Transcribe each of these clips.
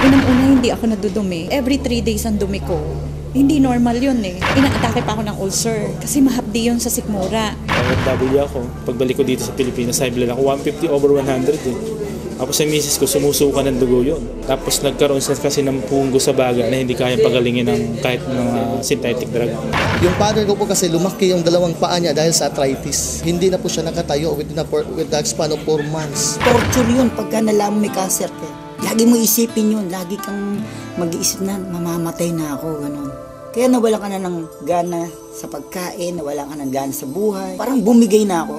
Unang-una, hindi ako nadudumi. Every 3 days ang dumi ko. Hindi normal yun eh. Inaatake pa ako ng ulcer kasi mahapdi yun sa sikmura. OFW ako. Pagbalik ko dito sa Pilipinas, high blood ako 150/100 eh. Tapos ang misis ko, sumusuka ng dugo yun. Tapos nagkaroon siya kasi ng punggo sa baga na hindi kayang pagalingin ng kahit mga synthetic drug. Yung father ko po kasi lumaki yung dalawang paa niya dahil sa arthritis. Hindi na po siya nakatayo with the span of 4 months. Torture yun pagka nalaman may cancer ka. Lagi mo isipin yun. Lagi kang mag-iisip na mamamatay na ako. Ganun. Kaya nawala ka na ng gana sa pagkain, nawala ka ng gana sa buhay. Parang bumigay na ako.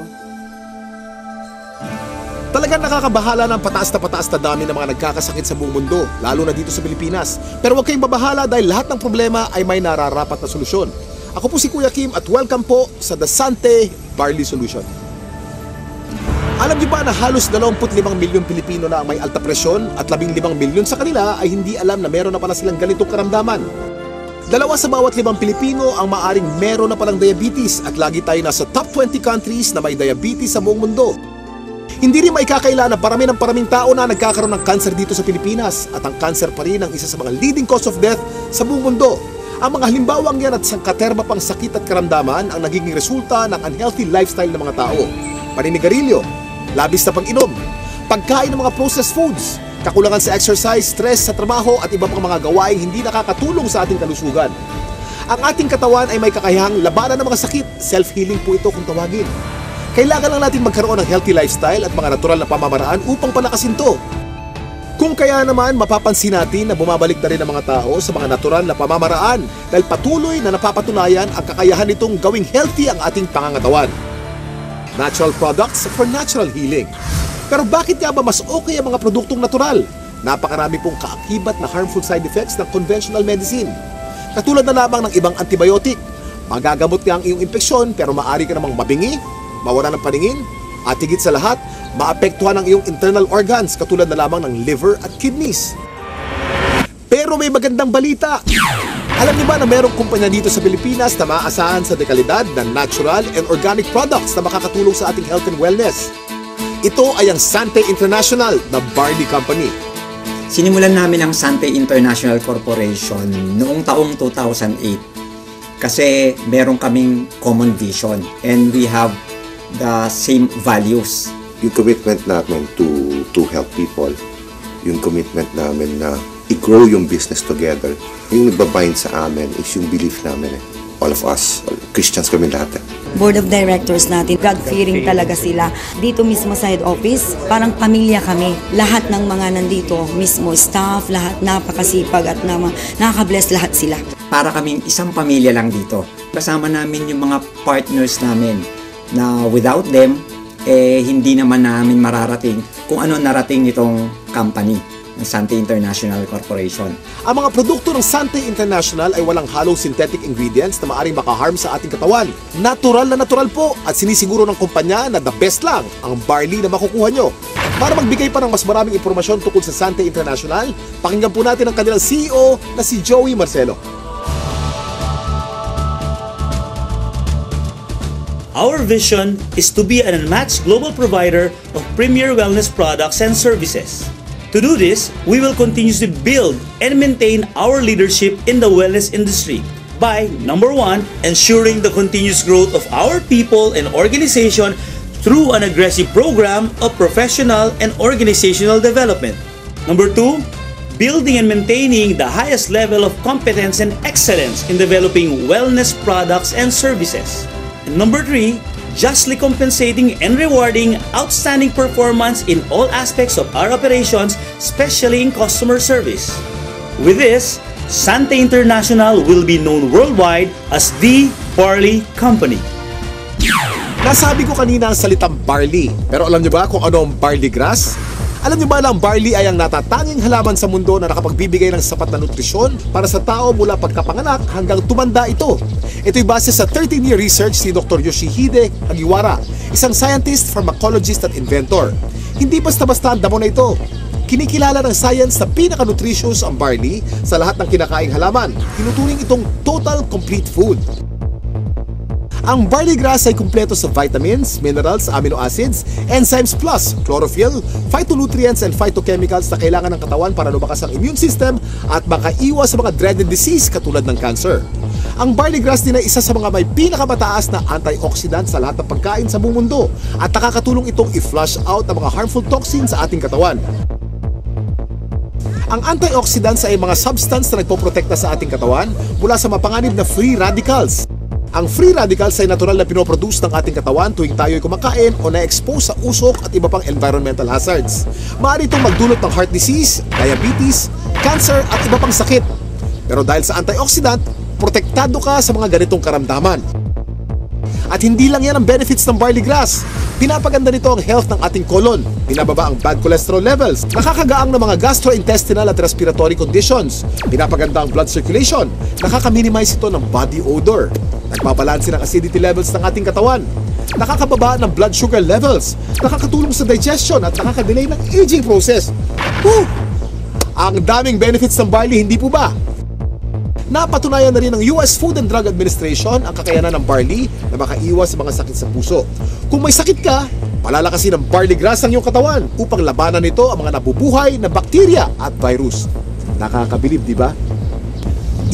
Talagang nakakabahala ng pataas na dami ng mga nagkakasakit sa buong mundo, lalo na dito sa Pilipinas. Pero huwag kayong mabahala dahil lahat ng problema ay may nararapat na solusyon. Ako po si Kuya Kim at welcome po sa The Sante Barley Solution. Alam niyo ba na halos 25 milyong Pilipino na ang may alta presyon at 15 milyon sa kanila ay hindi alam na meron na pala silang ganitong karamdaman? 2 sa bawat 5 Pilipino ang maaring meron na palang diabetes at lagi tayo nasa top 20 countries na may diabetes sa buong mundo. Hindi rin maikakaila na paraming tao na nagkakaroon ng cancer dito sa Pilipinas at ang cancer pa rin ang isa sa mga leading cause of death sa buong mundo. Ang mga halimbawang yan at sangkaterma pang sakit at karamdaman ang nagiging resulta ng unhealthy lifestyle ng mga tao. Paninigarilyo, labis na pag-inom, pagkain ng mga processed foods, kakulangan sa exercise, stress sa trabaho at iba pang mga gawaing hindi nakakatulong sa ating kalusugan. Ang ating katawan ay may kakayahang labanan ng mga sakit, self-healing po ito kung tawagin. Kailangan lang natin magkaroon ng healthy lifestyle at mga natural na pamamaraan upang palakasin to. Kung kaya naman, mapapansin natin na bumabalik na rin ang mga tao sa mga natural na pamamaraan dahil patuloy na napapatunayan ang kakayahan nitong gawing healthy ang ating pangangatawan. Natural products for natural healing. Pero bakit nga ba mas okay ang mga produktong natural? Napakarami pong kaakibat na harmful side effects ng conventional medicine. Katulad na lamang ng ibang antibiotic. Magagamot nga ang iyong impeksyon pero maaari ka namang mabingi, mawala ng paningin, at higit sa lahat, maapektuhan ang iyong internal organs katulad na lamang ng liver at kidneys. Pero may magandang balita! Alam niyo ba na mayroong kumpanya dito sa Pilipinas na maaasahan sa dekalidad ng natural and organic products na makakatulong sa ating health and wellness? Ito ay ang Sante International na barley company. Sinimulan namin ang Sante International Corporation noong taong 2008 kasi meron kaming common vision and we have the same values. Yung commitment namin to help people, yung commitment namin na i-grow yung business together, yung nagbabind sa amin is yung belief namin. All of us, Christians kami lahat. Board of Directors natin, God-fearing talaga sila. Dito mismo sa head office, parang pamilya kami. Lahat ng mga nandito, mismo staff, lahat napakasipag at nakaka-bless lahat sila. Para kaming isang pamilya lang dito. Kasama namin yung mga partners namin na without them, hindi naman namin mararating kung ano narating itong company ng Sante International Corporation. Ang mga produkto ng Sante International ay walang halong synthetic ingredients na maaring makaharm sa ating katawan. Natural na natural po at sinisiguro ng kumpanya na the best lang ang barley na makukuha nyo. Para magbigay pa ng mas maraming impormasyon tungkol sa Sante International, pakinggan po natin ang kanilang CEO na si Joey Marcelo. Our vision is to be an unmatched global provider of premier wellness products and services. To do this, we will continuously build and maintain our leadership in the wellness industry by, number 1, ensuring the continuous growth of our people and organization through an aggressive program of professional and organizational development. Number 2, building and maintaining the highest level of competence and excellence in developing wellness products and services. And number 3, justly compensating and rewarding outstanding performance in all aspects of our operations, especially in customer service. With this, Sante International will be known worldwide as the Barley Company. Nasabi ko kanina ang salitang barley, pero alam niyo ba kung ano ang barley grass? Alam niyo ba na ang barley ay ang natatanging halaman sa mundo na nakapagbibigay ng sapat na nutrisyon para sa tao mula pagkapanganak hanggang tumanda ito? Ito'y base sa 13-year research ni Dr. Yoshihide Hagiwara, isang scientist, pharmacologist at inventor. Hindi basta-basta ang damo na ito. Kinikilala ng science na pinaka-nutritious ang barley sa lahat ng kinakaing halaman. Tinuturing itong total complete food. Ang barley grass ay kumpleto sa vitamins, minerals, amino acids, enzymes plus chlorophyll, phytonutrients and phytochemicals na kailangan ng katawan para lumakas ang immune system at makaiwas sa mga dreaded disease katulad ng cancer. Ang barley grass din ay isa sa mga may pinakamataas na antioxidant sa lahat ng pagkain sa buong mundo at nakakatulong itong i-flush out ang mga harmful toxins sa ating katawan. Ang antioxidants ay mga substance na nagpoprotekta sa ating katawan mula sa mapanganib na free radicals. Ang free radicals ay natural na pinoproduce ng ating katawan tuwing tayo ay kumakain o na-expose sa usok at iba pang environmental hazards. Maaari itong magdulot ng heart disease, diabetes, cancer at iba pang sakit. Pero dahil sa antioxidant, protektado ka sa mga ganitong karamdaman. At hindi lang yan ang benefits ng barley grass. Pinapaganda nito ang health ng ating colon, binababa ang bad cholesterol levels, nakakagaang ng mga gastrointestinal at respiratory conditions, pinapaganda ang blood circulation, nakaka-minimize ito ng body odor, nagbabalanse ng acidity levels ng ating katawan, nakakababa ng blood sugar levels, nakakatulong sa digestion at nakakadelay ng aging process. Woo! Ang daming benefits ng barley, hindi po ba? Napatunayan na rin ng US Food and Drug Administration ang kakayanan ng barley na makaiwas sa mga sakit sa puso. Kung may sakit ka, palalakasin ng barley grass ang iyong katawan upang labanan nito ang mga nabubuhay na bakterya at virus. Nakakabilib, di ba?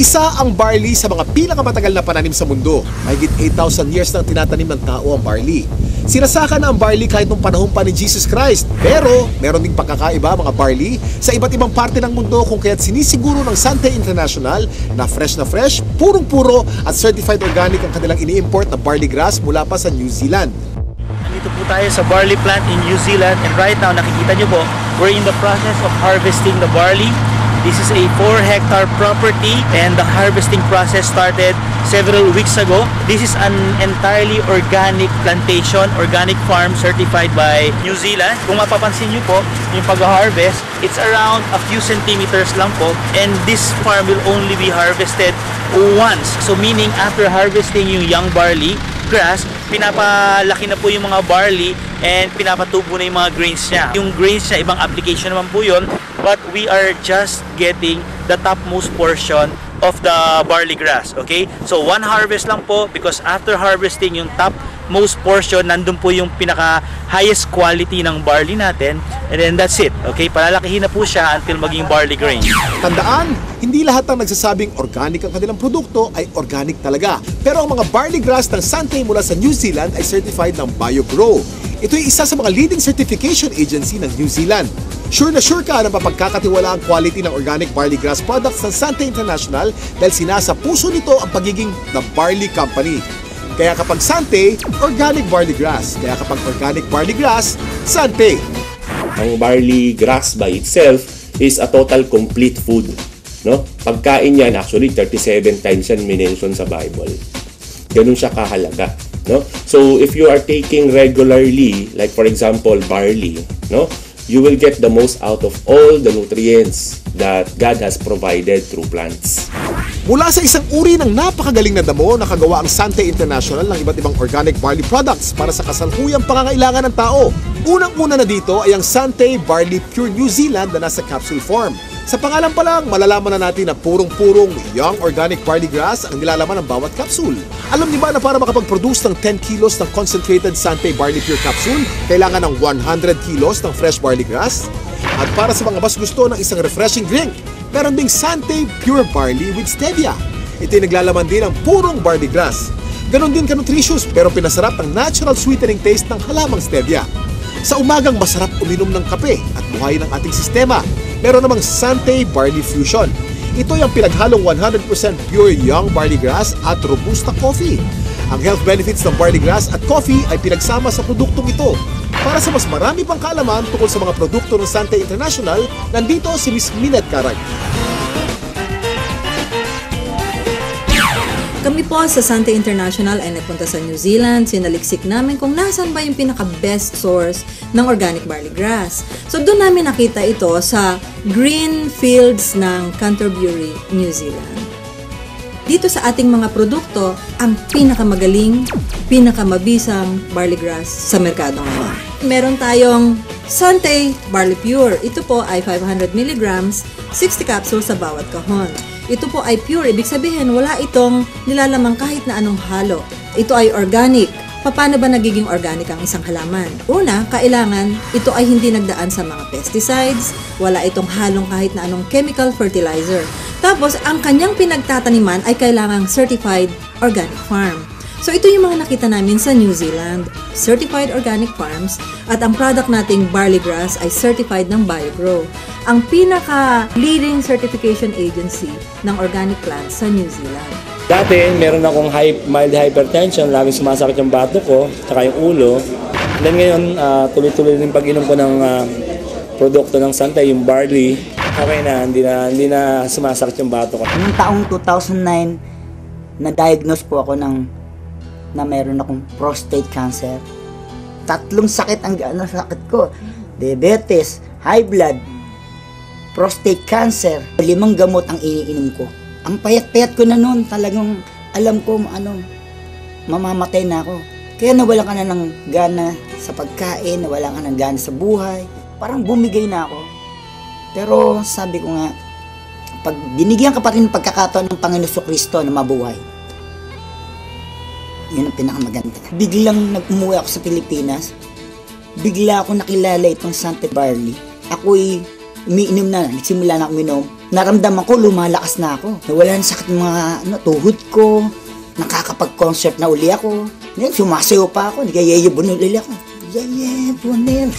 Isa ang barley sa mga pinakamatagal na pananim sa mundo. Mahigit 8,000 years nang tinatanim ng tao ang barley. Sinasaka na ang barley kahit nung panahon pa ni Jesus Christ. Pero meron ding pagkakaiba mga barley sa iba't ibang parte ng mundo kung kaya't sinisiguro ng Sante International na fresh, purong-puro at certified organic ang kanilang ini-import na barley grass mula pa sa New Zealand. Nandito po tayo sa barley plant in New Zealand and right now nakikita nyo po, we're in the process of harvesting the barley. This is a 4-hectare property and the harvesting process started several weeks ago. This is an entirely organic plantation, organic farm certified by New Zealand. Kung mapapansin nyo po, yung pag-harvest, it's around a few centimeters lang po and this farm will only be harvested once. So meaning after harvesting yung young barley grass, pinapalaki na po yung mga barley and pinapatubo na yung mga grains niya. Yung grains niya, ibang application naman po yun, but we are just getting the topmost portion of the barley grass, okay? So one harvest lang po because after harvesting yung topmost portion, nandun po yung pinaka highest quality ng barley natin and then that's it, okay? Palalakihin na po siya until maging barley grain. Tandaan, hindi lahat ng nagsasabing organic ang kanilang produkto ay organic talaga. Pero ang mga barley grass ng Sante mula sa New Zealand ay certified ng BioGrow. Ito ay isa sa mga leading certification agency ng New Zealand. Sure na sure ka na mapagkakatiwala ang quality ng organic barley grass products ng Sante International dahil sinasa puso nito ang pagiging The Barley Company. Kaya kapag Sante, organic barley grass. Kaya kapag organic barley grass, Sante. Ang barley grass by itself is a total complete food. No? Pagkain yan, actually 37 times yan minention sa Bible. Ganun siya kahalaga. No? So if you are taking regularly, like for example barley, no, you will get the most out of all the nutrients that God has provided through plants. Mula sa isang uri ng napakagaling na damo, nakagawa ang Sante International ng iba't ibang organic barley products para sa kasalukuyang pangangailangan ng tao. Unang-una na dito ay ang Sante Barley Pure New Zealand na nasa capsule form. Sa pangalan pa lang, malalaman na natin na purong-purong young organic barley grass ang nilalaman ng bawat capsule. Alam niyo ba na para makapag-produce ng 10 kilos ng concentrated Sante Barley Pure capsule, kailangan ng 100 kilos ng fresh barley grass? At para sa mga mas gusto ng isang refreshing drink, meron ding Sante Pure Barley with Stevia. Ito'y naglalaman din ng purong barley grass. Ganon din ka-nutritious pero pinasarap ang natural sweetening taste ng halamang Stevia. Sa umagang masarap uminom ng kape at buhayin ang ating sistema. Meron namang Sante Barley Fusion. Ito ay ang pinaghalong 100% pure young barley grass at robusta coffee. Ang health benefits ng barley grass at coffee ay pinagsama sa produktong ito. Para sa mas marami pang kaalaman tungkol sa mga produkto ng Sante International, nandito si Ms. Minette Carag. Kami po sa Sante International ay nagpunta sa New Zealand. Sinaliksik namin kung nasan ba yung pinaka-best source ng organic barley grass. So doon namin nakita ito sa green fields ng Canterbury, New Zealand. Dito sa ating mga produkto, ang pinakamagaling, pinakamabisang barley grass sa merkado ngayon. Meron tayong Sante Barley Pure. Ito po ay 500 mg, 60 capsules sa bawat kahon. Ito po ay pure, ibig sabihin wala itong nilalamang kahit na anong halo. Ito ay organic. Paano ba nagiging organic ang isang halaman? Una, kailangan ito ay hindi nagdaan sa mga pesticides, wala itong halong kahit na anong chemical fertilizer. Tapos, ang kanyang pinagtataniman ay kailangang certified organic farm. So, ito yung mga nakita namin sa New Zealand, certified organic farms, at ang product nating barley grass ay certified ng BioGrow, ang pinaka-leading certification agency ng organic plants sa New Zealand. Dati, meron akong mild hypertension, laging sumasakit yung bato ko, saka yung ulo. Then ngayon, tuloy-tuloy din pag-inom ko ng produkto ng Santay, yung barley. Okay na, hindi na sumasakit yung bato ko. Noong taong 2009, na-diagnose po ako na meron akong prostate cancer. 3 sakit ang sakit ko. Diabetes, high blood, prostate cancer. 5 gamot ang iniinom ko. Ang payat-payat ko na noon, talagang alam ko mamamatay na ako. Kaya nawalan ka na ng gana sa pagkain, nawalan ka ng gana sa buhay. Parang bumigay na ako. Pero sabi ko nga, pag binigyan ka pa rin ng pagkakataon ng Panginoon Kristo na mabuhay, yun ang pinakamaganda. Biglang nag-umuwi ako sa Pilipinas, bigla ako nakilala itong Santay Barley. Ako'y umiinom na, nagsimula na uminom. Naramdaman ko, lumalakas na ako. Nawala na sakit mga tuhod ko. Nakakapag-concert na uli ako. Ngayon, sumasayo pa ako. Nagayayabunol uli ako. Yayabunol.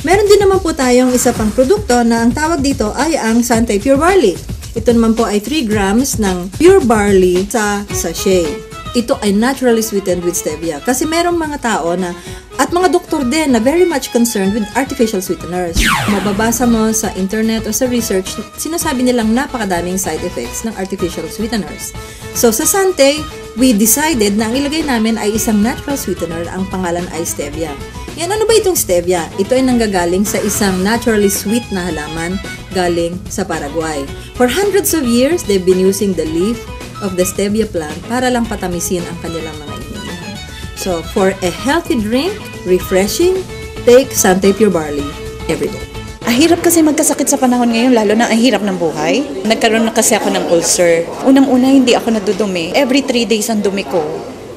Meron din naman po tayong isa pang produkto na ang tawag dito ay ang Santay Pure Barley. Ito naman po ay 3 grams ng pure barley sa sachet. Ito ay naturally sweetened with stevia. Kasi merong mga tao na, at mga doktor din na very much concerned with artificial sweeteners. Mababasa mo sa internet o sa research, sinasabi nilang napakadaming side effects ng artificial sweeteners. So sa Santay, we decided na ang ilagay namin ay isang natural sweetener, ang pangalan ay stevia. Yan, ano ba itong stevia? Ito ay nanggagaling sa isang naturally sweet na halaman galing sa Paraguay. For hundreds of years, they've been using the leaf of the stevia plant para lang patamisin ang kanilang mga iniinom. So, for a healthy drink, refreshing, take Santay Pure Barley every day. Ang hirap kasi magkasakit sa panahon ngayon, lalo na ang hirap ng buhay. Nagkaroon na kasi ako ng ulcer. Unang-una, hindi ako nadudumi. Every 3 days ang dumi ko.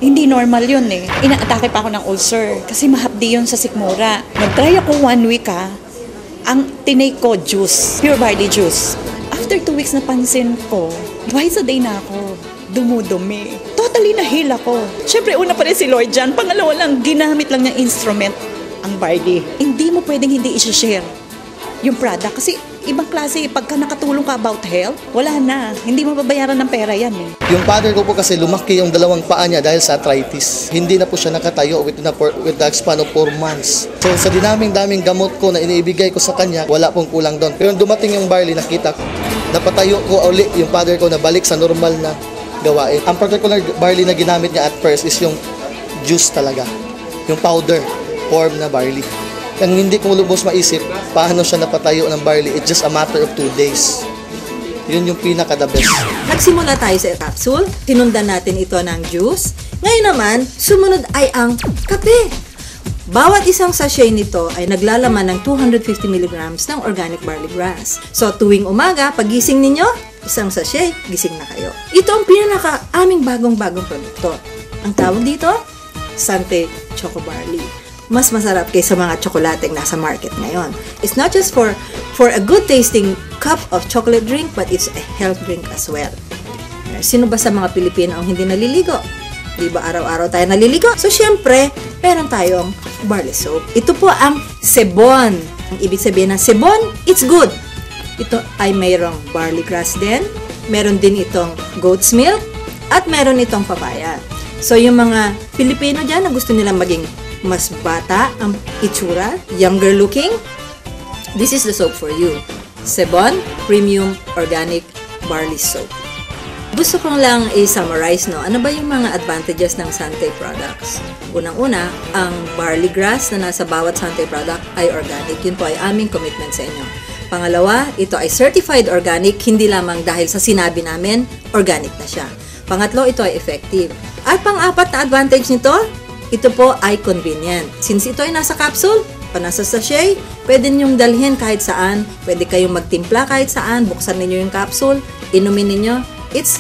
Hindi normal yun eh. Inaatake pa ako ng ulcer kasi mahapdi yun sa sikmura. Nag-try ako 1 week ang tinake ko juice, pure barley juice. After 2 weeks napansin ko, twice a day na ako dumudumi. Totally na-heal ako. Siyempre, una pa rin si Lord dyan. Pangalawa lang, ginamit lang niyang instrument ang barley. Hindi mo pwedeng hindi i-share yung product. Kasi ibang klase, pagka nakatulong ka about health, wala na. Hindi mababayaran ng pera yan eh. Yung father ko po kasi lumaki yung 2 paa niya dahil sa arthritis. Hindi na po siya nakatayo with the span of 4 months. So sa daming gamot ko na iniibigay ko sa kanya, wala pong kulang doon. Pero dumating yung barley, nakita ko, napatayo ko uli yung father ko na balik sa normal na gawain. Ang particular barley na ginamit niya at first is yung juice talaga. Yung powder form na barley. Ang hindi ko lubos maisip, paano siya napatayo ng barley, it's just a matter of 2 days. Yun yung pinaka-the best. Nagsimula tayo sa capsule, tinundan natin ito ng juice. Ngayon naman, sumunod ay ang kape. Bawat isang sachet nito ay naglalaman ng 250 mg ng organic barley grass. So tuwing umaga, pagising ninyo, isang sachet, gising na kayo. Ito ang pinaka-aming bagong-bagong produkto. Ang tawag dito, Santay Choco Barley. Mas masarap kaysa mga tsokolateng nasa market ngayon. It's not just for a good tasting cup of chocolate drink, but it's a health drink as well. Sino ba sa mga Pilipino ang hindi naliligo? Di ba araw-araw tayo naliligo? So syempre, meron tayong barley soap. Ito po ang sebon. Ang ibig sabihin ng sebon, it's good. Ito ay mayroong barley grass din. Meron din itong goat's milk. At meron itong papaya. So yung mga Pilipino dyan na gusto nilang maging mas bata ang itsura, younger looking, this is the soap for you. Sebon Premium Organic Barley Soap. Gusto kong lang i-summarize, no? Ano ba yung mga advantages ng Santay products? Unang-una, ang barley grass na nasa bawat Santay product ay organic. Yun po ay aming commitment sa inyo. Pangalawa, ito ay certified organic, hindi lamang dahil sa sinabi namin, organic na siya. Pangatlo, ito ay effective. At pang-apat na advantage nito, ito po ay convenient. Since ito ay nasa capsule o nasa sachet, pwede ninyong dalhin kahit saan. Pwede kayong magtimpla kahit saan. Buksan ninyo yung capsule, inumin ninyo, It's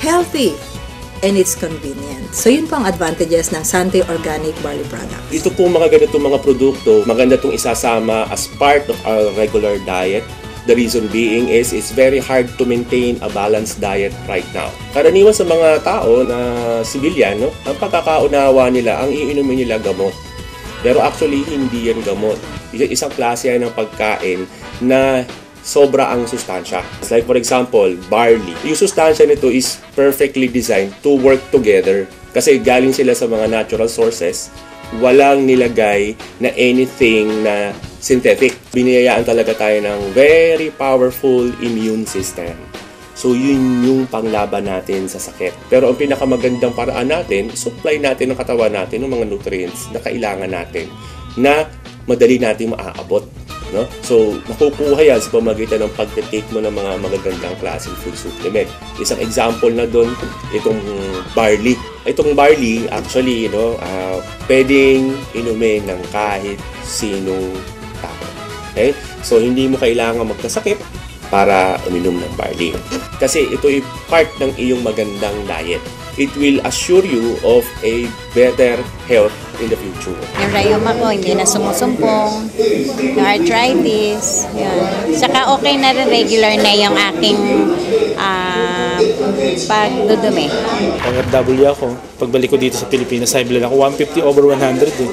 healthy and it's convenient. So yun po ang advantages ng Sante Organic Barley Products. Ito po mga ganitong mga produkto, maganda itong isasama as part of our regular diet. The reason being is it's very hard to maintain a balanced diet right now. Karaniwan sa mga tao na civilian, no, ang pagkakaunawa nila, ang iinumin nila gamot. Pero actually, hindi yan gamot. Isang klase yan ng pagkain na sobra ang sustansya. Like for example, barley. Yung sustansya nito is perfectly designed to work together. Kasi galing sila sa mga natural sources. Walang nilagay na anything na synthetic. Biniyayaan talaga tayo ng very powerful immune system. So yun yung panglaban natin sa sakit. Pero ang pinakamagandang paraan natin, supply natin ng katawan natin ng mga nutrients na kailangan natin na madali natin maaabot. No? So, nakukuha yan sa pamagitan ng pag-take mo ng mga magagandang klaseng food supplement. Isang example na doon, itong barley. Itong barley, actually, pwedeng inumin ng kahit sinong tao. Okay? So, hindi mo kailangan magkasakit para uminom ng barley. Kasi ito ay part ng iyong magandang diet. It will assure you of a better health in the future. Yung rayuma ko, hindi na sumusumpong. Yung arthritis, yun. Saka okay na rin, regular na yung aking pagdudumi. OFW ako. Pagbalik ko dito sa Pilipinas, high blood ako, 150 over 100 eh.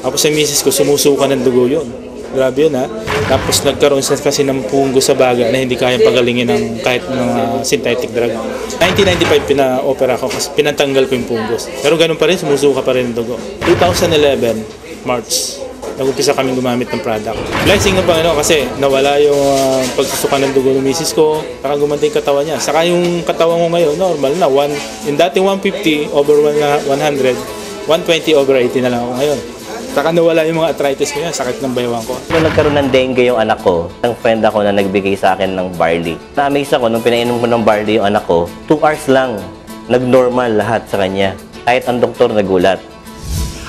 Tapos sa misis ko, sumusuka ng dugo yun. Grabe yun ha. Tapos nagkaroon siya kasi ng punggo sa baga na hindi kayang pagalingin ng kahit ng synthetic drug. 1995 pina-opera ko kasi pinatanggal ko yung punggos. Pero ganun pa rin, sumusuka pa rin ang dugo. 2011, March, nag-umpisa kaming gumamit ng product. Blessing ng Panginoon kasi nawala yung pagsusuka ng dugo ng misis ko, saka gumanda yung katawan niya. Saka yung katawan ko ngayon, normal na. Yung dati 150 over 100, 120 over 80 na lang ako ngayon. Saka nawala yung mga arthritis ko yan, sakit ng baywang ko. Nung nagkaroon ng dengue yung anak ko, ang friend ako na nagbigay sa akin ng barley. Na-amaze ako nung pinainom ko ng barley yung anak ko, 2 hours lang, nag-normal lahat sa kanya. Kahit ang doktor nagulat.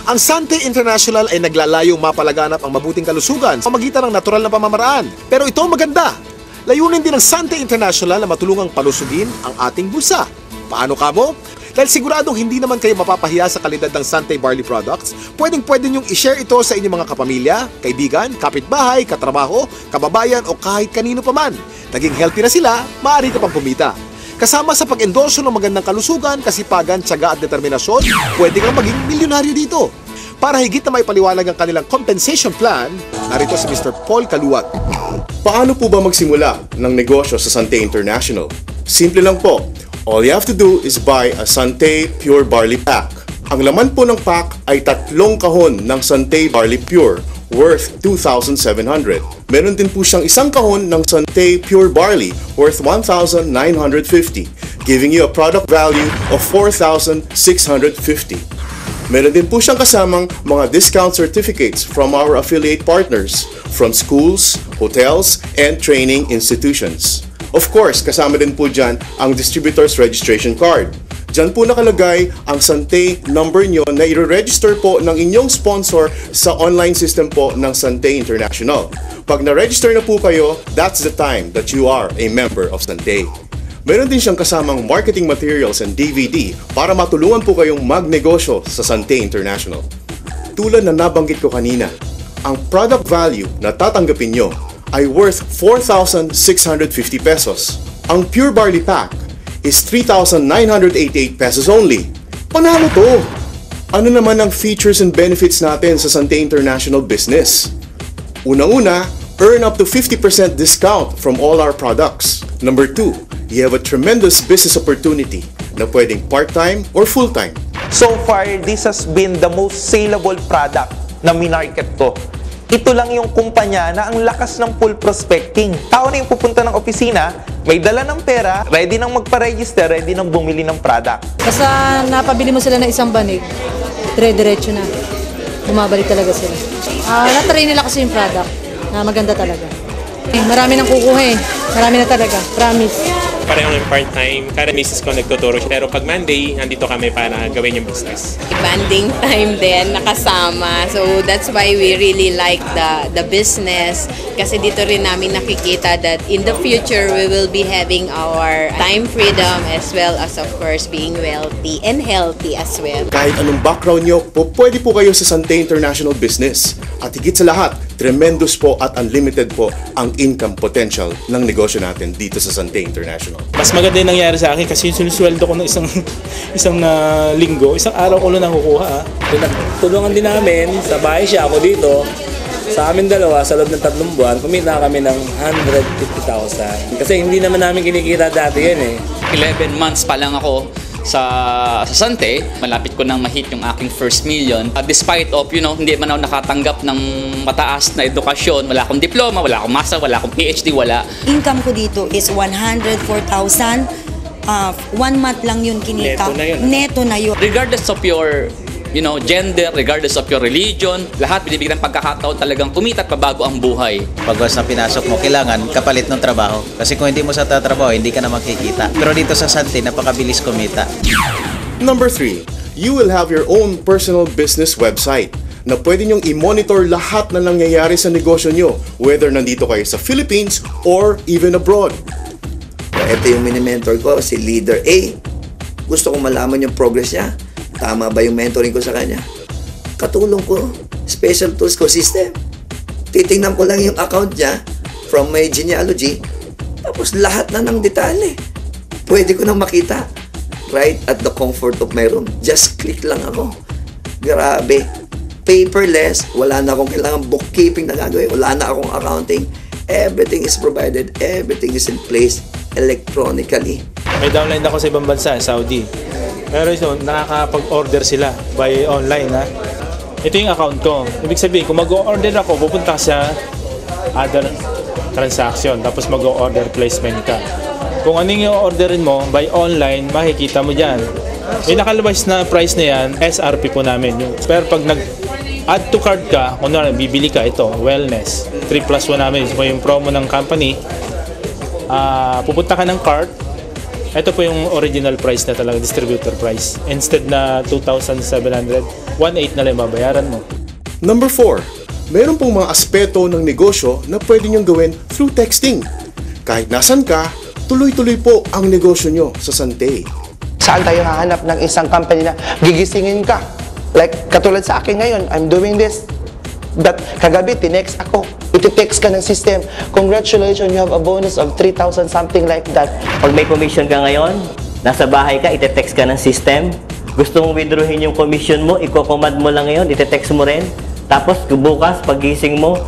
Ang Sante International ay naglalayong mapalaganap ang mabuting kalusugan sa pamagitan ng natural na pamamaraan. Pero ito ang maganda. Layunin din ng Sante International na matulungang palusugin ang ating bulsa. Paano kamo? Dahil siguradong hindi naman kayo mapapahiya sa kalidad ng Sante Barley Products, pwedeng-pwede nyong i-share ito sa inyong mga kapamilya, kaibigan, kapitbahay, katrabaho, kababayan o kahit kanino pa man. Naging healthy na sila, maaari ka pang pumita. Kasama sa pag-endorso ng magandang kalusugan, kasipagan, tiyaga at determinasyon, pwede kang maging milyonaryo dito. Para higit na may paliwanag ang kanilang compensation plan, narito si Mr. Paul Kaluwag. Paano po ba magsimula ng negosyo sa Sante International? Simple lang po. All you have to do is buy a Sante Pure Barley Pack. Ang laman po ng pack ay 3 kahon ng Sante Barley Pure worth 2,700. Meron din po siyang 1 kahon ng Sante Pure Barley worth 1,950, giving you a product value of 4,650. Meron din po siyang kasamang mga discount certificates from our affiliate partners from schools, hotels, and training institutions. Of course, kasama din po dyan ang distributor's registration card. Dyan po nakalagay ang Sante number nyo na i-register po ng inyong sponsor sa online system po ng Sante International. Pag na-register na po kayo, that's the time that you are a member of Sante. Meron din siyang kasamang marketing materials and DVD para matulungan po kayong magnegosyo sa Sante International. Tulad na nabanggit ko kanina, ang product value na tatanggapin nyo ay worth 4,650 pesos. Ang Pure Barley Pack is 3,988 pesos only. Panalo to! Ano naman ang features and benefits natin sa Sante International business? Unang-una, earn up to 50% discount from all our products. Number 2, you have a tremendous business opportunity na pwedeng part-time or full-time. So far, this has been the most saleable product na minarket ko. Ito lang yung kumpanya na ang lakas ng full prospecting. Tao na yung pupunta ng opisina, may dala ng pera, ready nang magpa-register, ready nang bumili ng product. Basta napabili mo sila ng isang banig, dire-diretso na. Bumabalik talaga sila. Na-try nila kasi yung product na maganda talaga. Marami nang kukuha eh. Marami na talaga. Promise. Pareho ng part-time. Kaya misis ko nagtuturo siya. Pero pag Monday, nandito kami para gawin yung business. Banding time din, nakasama. So that's why we really like the business. Kasi dito rin namin nakikita that in the future, we will be having our time freedom as well as of course being wealthy and healthy as well. Kahit anong background nyo, pwede po kayo sa Sante International Business. At higit sa lahat, tremendous po at unlimited po ang income potential ng negosyo natin dito sa Sante International. Mas maganda yung nangyari sa akin kasi yung sinusweldo ko ng isang linggo, isang araw ko lang nakukuha. Tulungan din namin, sa bahay siya, ako dito. Sa amin dalawa, sa loob ng 3 buwan, kumita kami ng 150,000. Kasi hindi naman namin kinikita dati yan eh. 11 months pa lang ako sa Sante, malapit ko nang ma-hit yung aking first million. Despite of, hindi man ako nakatanggap ng mataas na edukasyon, wala akong diploma, wala akong master, wala akong PhD, wala. Income ko dito is 104,000. 1 month lang yun kinita. Neto na yun. Regardless of your gender, regardless of your religion, lahat binibigyan ng pagkakataon talagang kumita at pabago ang buhay. Pag once na pinasok mo, kailangan kapalit ng trabaho. Kasi kung hindi mo sa tatrabaho, hindi ka na makikita. Pero dito sa Sante, napakabilis kumita. Number 3, you will have your own personal business website na pwede nyong i-monitor lahat na nangyayari sa negosyo nyo, whether nandito kayo sa Philippines or even abroad. Ito yung mini-mentor ko, si Leader A. Gusto kong malaman yung progress niya. Tama ba yung mentoring ko sa kanya? Katulong ko, special tools ko system. Titingnan ko lang yung account niya from my genealogy. Tapos lahat na ng detalye. Pwede ko nang makita. Right at the comfort of my room. Just click lang ako. Grabe. Paperless. Wala na akong kailangan bookkeeping na gagawin. Wala na akong accounting. Everything is provided. Everything is in place electronically. May downline ako sa ibang bansa, Saudi. Pero ito, nakakapag-order sila by online ha. Ito yung account ko. Ibig sabihin, kung mag-order ako, pupunta sa other transaction, tapos mag-order placement ka. Kung ano yung orderin mo by online, makikita mo dyan. Yung nakalabas na price na yan, SRP po namin. Pero pag nag-add to cart ka, kung bibili ka, ito, wellness. 3+1 namin. So, yung promo ng company, pupunta ka ng cart. Ito po yung original price na talaga, distributor price. Instead na 2,700, 1,800 na lang babayaran mo. Number 4, meron pong mga aspeto ng negosyo na pwede nyong gawin through texting. Kahit nasan ka, tuloy-tuloy po ang negosyo nyo sa Sante. Saan tayo hahanap ng isang company na gigisingin ka? Like, katulad sa akin ngayon, I'm doing this. But kagabi, tinext ako. Iti-text ka ng system. Congratulations, you have a bonus of 3,000, something like that. Pag may commission ka ngayon, nasa bahay ka, iti-text ka ng system. Gusto mong withdrawin yung commission mo, i-command mo lang ngayon, iti-text mo rin. Tapos bukas, pagising mo,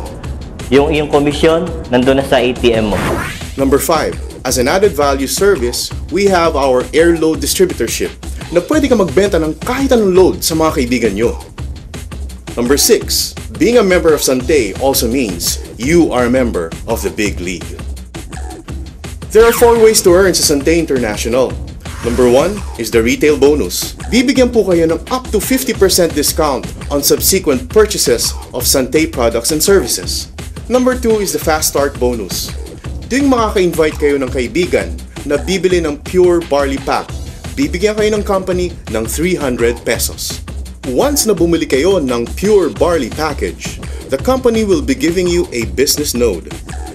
yung commission, nandun na sa ATM mo. Number 5, as an added value service, we have our air load distributorship na pwede ka magbenta ng kahit anong load sa mga kaibigan nyo. Number 6, being a member of Sante also means you are a member of the big league. There are 4 ways to earn sa Sante International. Number 1 is the retail bonus. Bibigyan po kayo ng up to 50% discount on subsequent purchases of Sante products and services. Number 2 is the fast start bonus. Tuwing makaka-invite kayo ng kaibigan na bibili ng pure barley pack, bibigyan kayo ng company ng 300 pesos. Once na bumili kayo ng pure barley package, the company will be giving you a business node.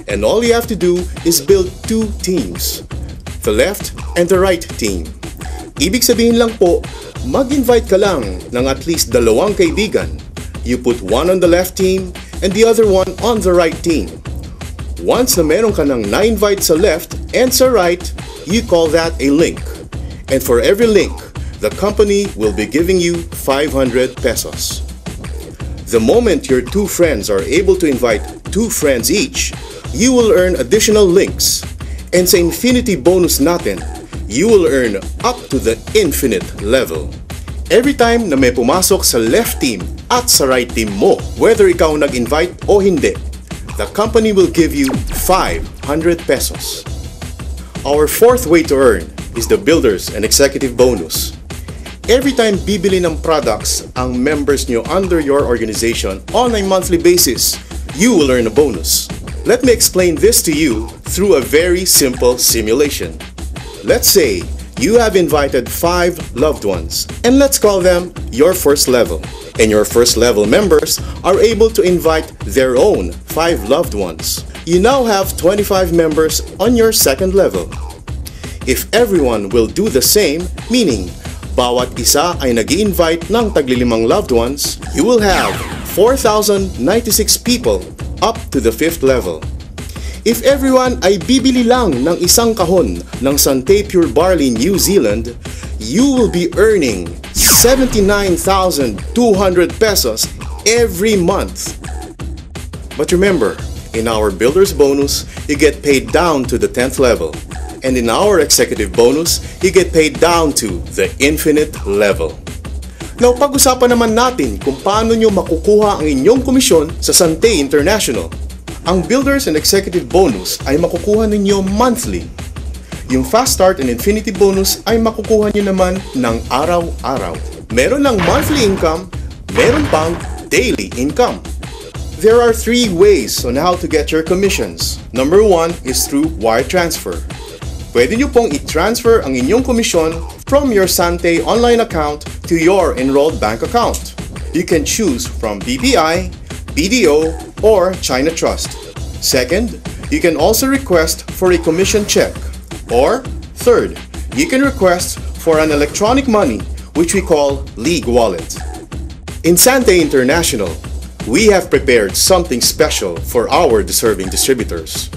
And all you have to do is build 2 teams, the left and the right team. Ibig sabihin lang po, mag-invite ka lang ng at least 2 kaibigan. You put one on the left team and the other one on the right team. Once na meron ka ng na-invite sa left and sa right, you call that a link. And for every link, the company will be giving you 500 pesos. The moment your 2 friends are able to invite 2 friends each, you will earn additional links. And sa infinity bonus natin, you will earn up to the infinite level. Every time na may pumasok sa left team at sa right team mo, whether ikaw nag-invite o hindi, the company will give you 500 pesos. Our 4th way to earn is the Builders and Executive Bonus. Every time bibili ng products ang members nyo under your organization on a monthly basis, you will earn a bonus. Let me explain this to you through a very simple simulation. Let's say you have invited 5 loved ones, and let's call them your first level. And your first level members are able to invite their own 5 loved ones. You now have 25 members on your second level. If everyone will do the same, meaning bawat isa ay nag-i-invite ng tagli-5 loved ones, you will have 4,096 people up to the 5th level. If everyone ay bibili lang ng isang kahon ng Sante Pure Barley New Zealand, you will be earning 79,200 pesos every month. But remember, in our Builder's Bonus, you get paid down to the 10th level. And in our Executive Bonus, you get paid down to the infinite level. Now, pag-usapan naman natin kung paano nyo makukuha ang inyong komisyon sa Sante International. Ang Builders and Executive Bonus ay makukuha ninyo monthly. Yung Fast Start and Infinity Bonus ay makukuha nyo naman ng araw-araw. Meron ng monthly income, meron pang daily income. There are 3 ways on how to get your commissions. Number 1 is through wire transfer. Pwede nyo pong i-transfer ang inyong komisyon from your Sante online account to your enrolled bank account. You can choose from BPI, BDO, or China Trust. Second, you can also request for a commission check. Or, third, you can request for an electronic money, which we call League Wallet. In Sante International, we have prepared something special for our deserving distributors.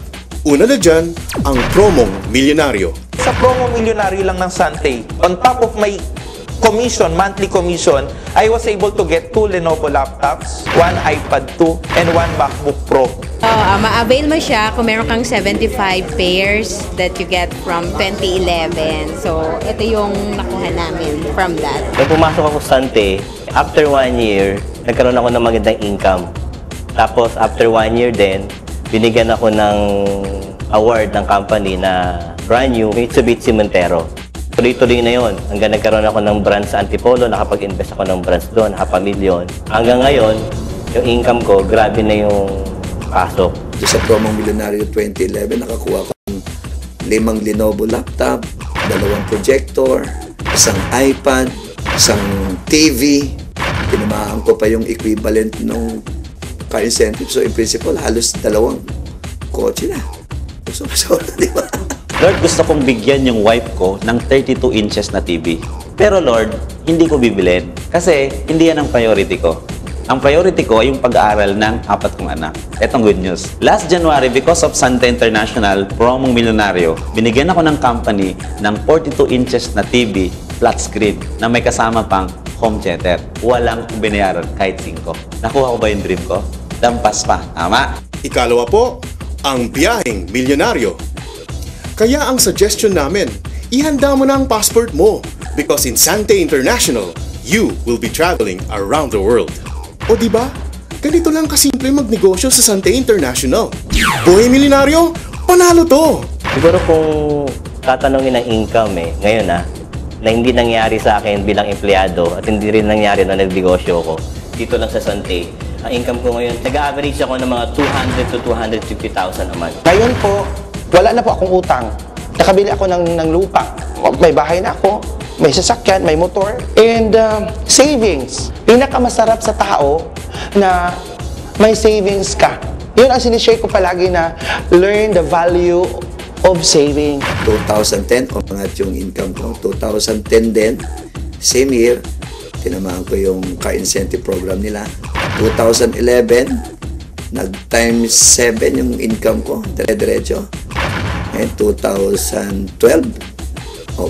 Una na dyan, ang promong milyonaryo. Sa promo milyonaryo lang ng Sante, on top of my commission, monthly commission, I was able to get 2 Lenovo laptops, 1 iPad 2, and 1 MacBook Pro. Ma-avail mo siya kung meron kang 75 pairs that you get from 2011. So, ito yung nakuha namin from that. Nung pumasok ako sa Sante, after 1 year, nagkaroon ako ng magandang income. Tapos, after 1 year din, binigyan ako ng award ng company na brand new Mitsubishi Montero. Tuloy-tuloy na yon. Hanggang nagkaroon ako ng branch sa Antipolo, nakapag-invest ako ng branch doon, $500,000. Hanggang ngayon, yung income ko, grabe na yung pasok. Sa promong milyonaryo 2011, nakakuha ko ng 5 Lenovo laptop, 2 projector, 1 iPad, 1 TV. Tinamaan ko pa yung equivalent ng car incentive. So in principle, halos 2 kotse na. So, di ba? Lord, gusto kong bigyan yung wife ko ng 32 inches na TV. Pero Lord, hindi ko bibilin kasi hindi yan ang priority ko. Ang priority ko ay yung pag-aaral ng 4 kong anak. Etong good news. Last January, because of Sante International promong milyonaryo, binigyan ako ng company ng 42 inches na TV flat screen na may kasama pang home theater. Walang binayaran kahit 5. Nakuha ko ba yung dream ko? Lampas pa. Tama? Ikalawa po, ang biyaheng milyonaryo. Kaya ang suggestion namin, ihanda mo na ang passport mo because in Sante International, you will be traveling around the world. O diba? Ganito lang kasimple magnegosyo sa Sante International. Buhay milyonaryo, panalo to! Siguro kung tatanungin ng income ngayon na hindi nangyari sa akin bilang empleyado at hindi rin nangyari na nagnegosyo ko, dito lang sa Sante, ang income ko ngayon, nag-average ako ng mga 200 to 250,000 a month. Ngayon po, wala na po akong utang. Nakabili ako ng lupa. May bahay na ako, may sasakyan, may motor, and savings. Pinakamasarap sa tao na may savings ka. Yun ang sinishare ko palagi na learn the value of saving. 2010, umangat yung income ko. 2010 din, same year, tinamaan ko yung car incentive program nila. 2011, nag-times 7 yung income ko, dire-diretso. And 2012,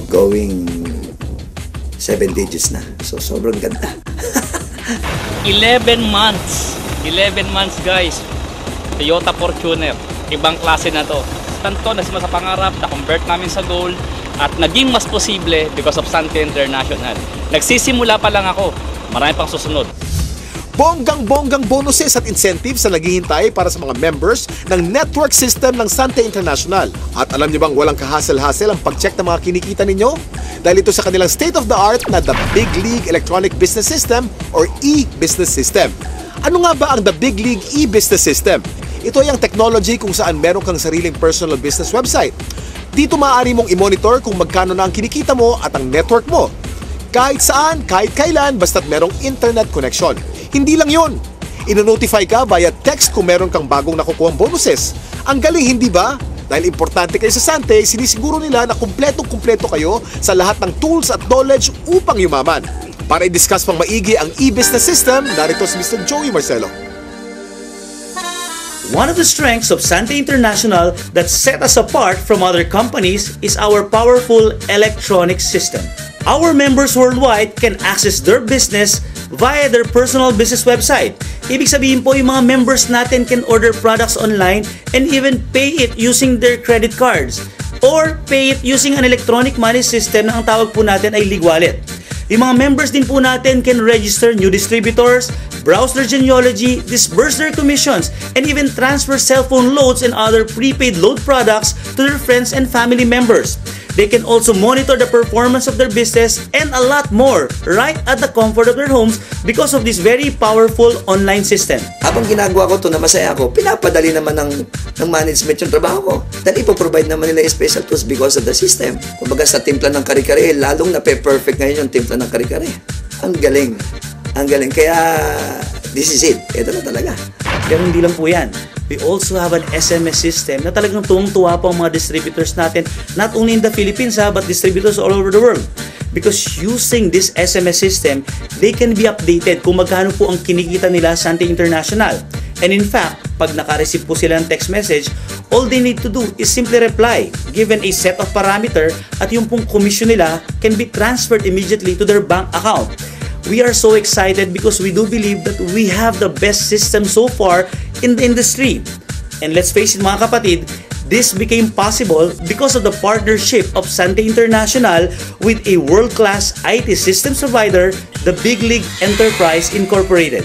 going 7 digits na. So, sobrang ganda. 11 months. 11 months, guys. Toyota Fortuner. Ibang klase na to. Tanto, nasimula sa pangarap, na-convert namin sa goal, at naging mas posible because of Sante International. Nagsisimula pa lang ako. Marami pang susunod. Bonggang-bonggang bonuses at incentives na naghihintay para sa mga members ng network system ng Sante International. At alam niyo bang walang kahasel-hasel ang pag-check ng mga kinikita ninyo? Dahil ito sa kanilang state-of-the-art na The Big League Electronic Business System or e-Business System. Ano nga ba ang The Big League e-Business System? Ito ay ang technology kung saan meron kang sariling personal business website. Dito maaari mong i-monitor kung magkano na ang kinikita mo at ang network mo. Kahit saan, kahit kailan, basta't merong internet connection. Hindi lang yun. Ino-notify ka via text kung meron kang bagong nakukuhang bonuses. Ang galing, hindi ba? Dahil importante kayo sa Sante, sinisiguro nila na kumpletong-kumpleto kayo sa lahat ng tools at knowledge upang yumaman. Para i-discuss pang maigi ang e-business system, narito si Mr. Joey Marcelo. One of the strengths of Sante International that set us apart from other companies is our powerful electronic system. Our members worldwide can access their business via their personal business website. Ibig sabihin po, yung mga members natin can order products online and even pay it using their credit cards or pay it using an electronic money system na ang tawag po natin ay Ligwallet. Yung mga members din po natin can register new distributors, browse their genealogy, disburse their commissions, and even transfer cellphone loads and other prepaid load products to their friends and family members. They can also monitor the performance of their business and a lot more right at the comfort of their homes because of this very powerful online system. Habang ginagawa ko ito na masaya ako, pinapadali naman ng management yung trabaho ko. Dahil ipoprovide naman nila yung special tools because of the system. Kumbaga sa timpla ng kare-kare, lalong na-perfect ngayon yung timpla ng kare-kare. Ang galing. Ang galing. Kaya this is it. Ito na talaga. Pero hindi lang po yan. We also have an SMS system na talagang tuwang-tuwa po ang mga distributors natin, not only in the Philippines but distributors all over the world. Because using this SMS system, they can be updated kung magkano po ang kinikita nila sa Sante International. And in fact, pag naka-receive po sila ng text message, all they need to do is simply reply, given a set of parameter, at yung pong commission nila can be transferred immediately to their bank account. We are so excited because we do believe that we have the best system so far in the industry. And let's face it mga kapatid, this became possible because of the partnership of Sante International with a world-class IT systems provider, the Big League Enterprise Incorporated.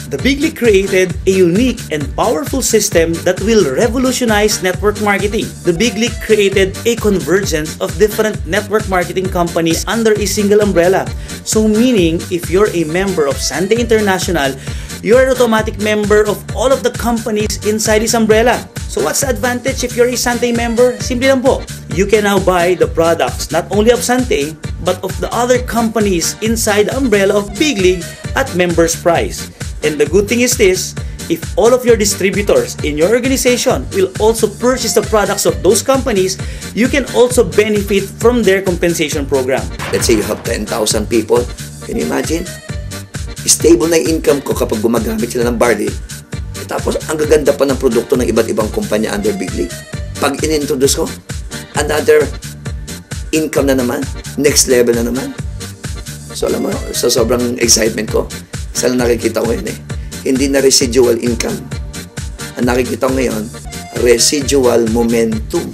The Big League created a unique and powerful system that will revolutionize network marketing. The Big League created a convergence of different network marketing companies under a single umbrella. So meaning, if you're a member of Sante International, you're an automatic member of all of the companies inside this umbrella. So what's the advantage if you're a Sante member? Simple lang po. You can now buy the products not only of Sante, but of the other companies inside the umbrella of Big League at members price. And the good thing is this, if all of your distributors in your organization will also purchase the products of those companies, you can also benefit from their compensation program. Let's say you have 10,000 people. Can you imagine? Stable na yung income ko kapag gumagamit sila ng barley. Tapos, ang gaganda pa ng produkto ng iba't ibang kumpanya under Big League. Pag in-introduce ko, another income na naman, next level na naman. So, alam mo, sa sobrang excitement ko, isa lang nakikita ko ngayon hindi na residual income. Ang nakikita ko ngayon, residual momentum.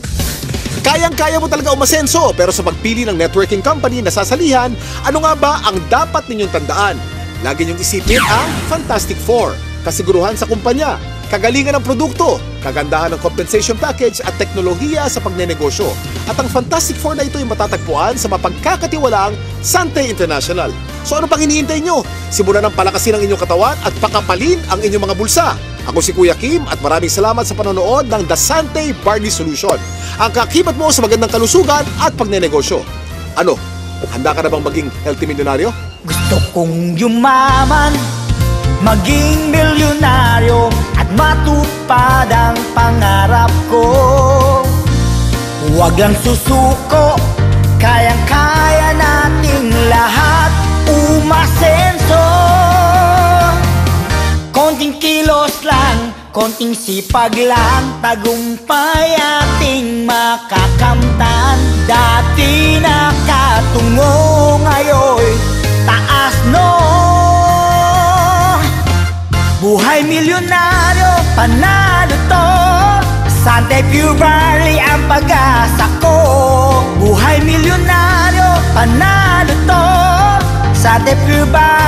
Kayang-kaya mo talaga umasenso, pero sa pagpili ng networking company na sasalihan, ano nga ba ang dapat ninyong tandaan? Lagi niyong isipin ang Fantastic Four. Kasiguruhan sa kumpanya, kagalingan ng produkto, kagandahan ng compensation package at teknolohiya sa pagnenegosyo. At ang Fantastic Four na ito ay matatagpuan sa mapagkakatiwalaang Sante International. So ano pang hinihintay nyo? Simulan ng palakasin ang inyong katawan at pakapalin ang inyong mga bulsa. Ako si Kuya Kim at maraming salamat sa panonood ng The Sante Barley Solution. Ang kakibat mo sa magandang kalusugan at pagnenegosyo. Ano? Handa ka na bang maging healthy milyonaryo? Gusto kong yumaman, maging milyonaryo at matupad ang pangarap ko. Huwag lang susuko, kayang-kaya nating lahat umasenso. Konting kilos lang, konting sipag lang, tagumpay ating makakamtan. Dati nakatungo, ngayon taas no. Buhay milyonaryo, panalo to. Sante Pure Barley ang pag-asa ko. Buhay milyonaryo, panalo to. Sante Pure Barley